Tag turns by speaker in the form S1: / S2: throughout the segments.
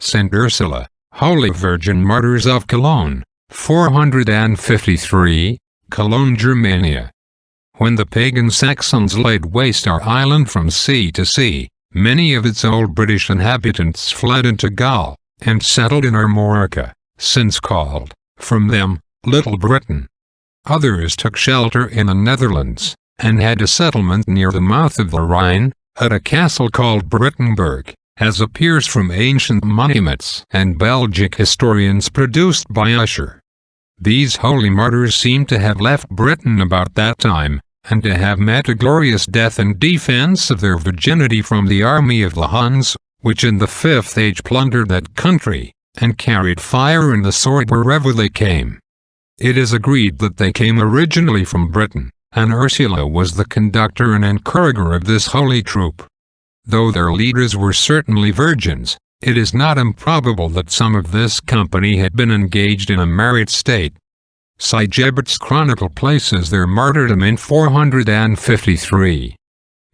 S1: Saint Ursula, Holy Virgin Martyrs of Cologne, 453, Cologne, Germania. When the pagan Saxons laid waste our island from sea to sea, many of its old British inhabitants fled into Gaul, and settled in Armorica, since called, from them, Little Britain. Others took shelter in the Netherlands, and had a settlement near the mouth of the Rhine, at a castle called Brittenberg, as appears from ancient monuments and Belgic historians produced by Usher. These holy martyrs seem to have left Britain about that time, and to have met a glorious death in defense of their virginity from the army of the Huns, which in the 5th age plundered that country, and carried fire and the sword wherever they came. It is agreed that they came originally from Britain, and Ursula was the conductor and encourager of this holy troop. Though their leaders were certainly virgins, it is not improbable that some of this company had been engaged in a married state. Sigebert's chronicle places their martyrdom in 453.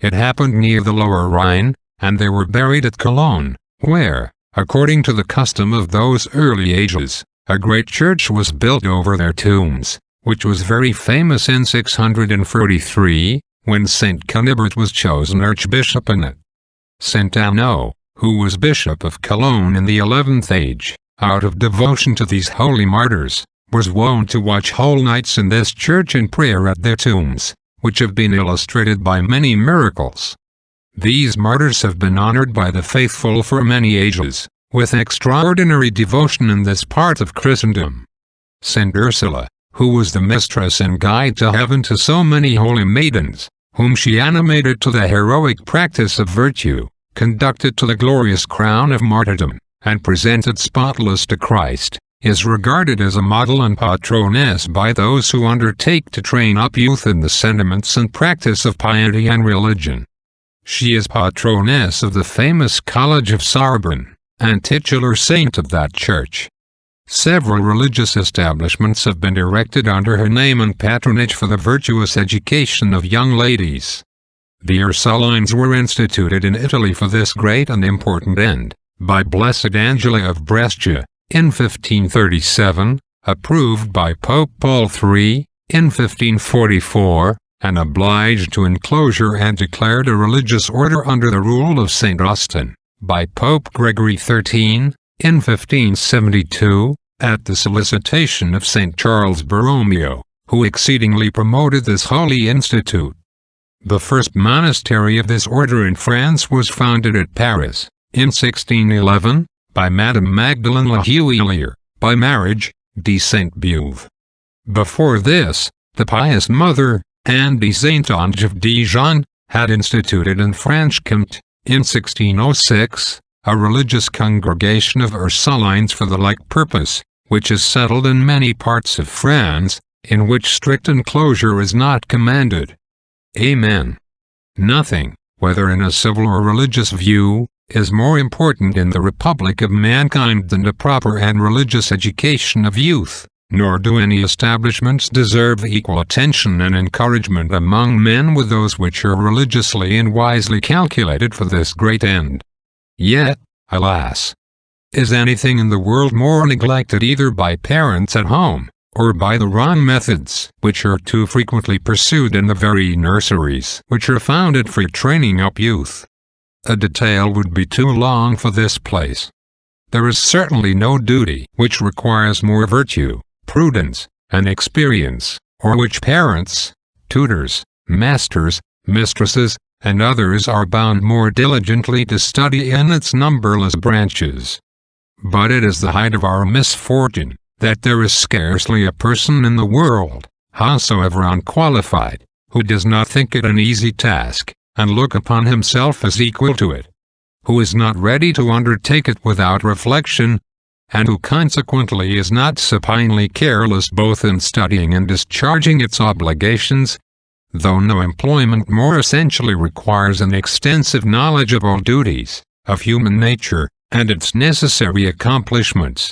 S1: It happened near the Lower Rhine, and they were buried at Cologne, where, according to the custom of those early ages, a great church was built over their tombs, which was very famous in 633, when Saint Cunibert was chosen archbishop in it. Saint Anno, who was bishop of Cologne in the 11th age, out of devotion to these holy martyrs, was wont to watch whole nights in this church and prayer at their tombs, which have been illustrated by many miracles. These martyrs have been honored by the faithful for many ages, with extraordinary devotion in this part of Christendom. Saint Ursula, who was the mistress and guide to heaven to so many holy maidens, whom she animated to the heroic practice of virtue, conducted to the glorious crown of martyrdom, and presented spotless to Christ, is regarded as a model and patroness by those who undertake to train up youth in the sentiments and practice of piety and religion. She is patroness of the famous College of Sorbonne, and titular saint of that church. Several religious establishments have been erected under her name and patronage for the virtuous education of young ladies. The Ursulines were instituted in Italy for this great and important end, by Blessed Angela of Brescia, in 1537, approved by Pope Paul III, in 1544, and obliged to enclosure and declared a religious order under the rule of St. Austin, by Pope Gregory XIII, in 1572, at the solicitation of St. Charles Borromeo, who exceedingly promoted this holy institute. The first monastery of this order in France was founded at Paris, in 1611, by Madame Magdalene La Huillier, by marriage, de Saint Beuve. Before this, the pious mother, Anne de Saintonge of Dijon, had instituted in Franche-Comté, in 1606, a religious congregation of Ursulines for the like purpose, which is settled in many parts of France, in which strict enclosure is not commanded. Amen. Nothing, whether in a civil or religious view, is more important in the Republic of mankind than the proper and religious education of youth, nor do any establishments deserve equal attention and encouragement among men with those which are religiously and wisely calculated for this great end. Yet, alas! Is anything in the world more neglected either by parents at home, or by the wrong methods which are too frequently pursued in the very nurseries which are founded for training up youth? A detail would be too long for this place. There is certainly no duty which requires more virtue, prudence, and experience, or which parents, tutors, masters, mistresses, and others are bound more diligently to study in its numberless branches. But it is the height of our misfortune, that there is scarcely a person in the world, howsoever unqualified, who does not think it an easy task, and look upon himself as equal to it, who is not ready to undertake it without reflection, and who consequently is not supinely careless both in studying and discharging its obligations, though no employment more essentially requires an extensive knowledge of all duties, of human nature, and its necessary accomplishments,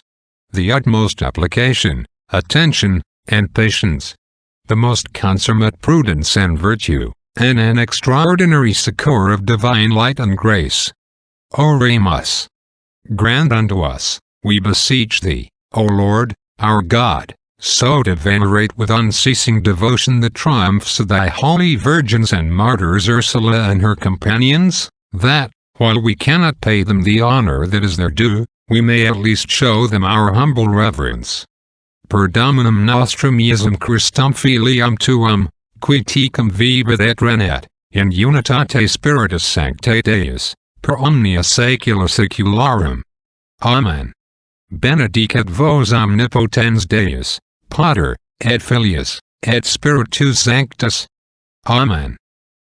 S1: the utmost application, attention, and patience, the most consummate prudence and virtue, and an extraordinary succor of divine light and grace. Oremus. Grant unto us, we beseech thee, O Lord, our God, so to venerate with unceasing devotion the triumphs of thy holy virgins and martyrs Ursula and her companions, that, while we cannot pay them the honor that is their due, we may at least show them our humble reverence. Per Dominum nostrum Iesum Christum filiam tuum, qui tecum vivit et regnat, in unitate spiritus sanctae Deus, per omnia saecula saecularum. Amen. Benedicat vos omnipotens Deus, Pater, et Filius, et Spiritus Sanctus. Amen.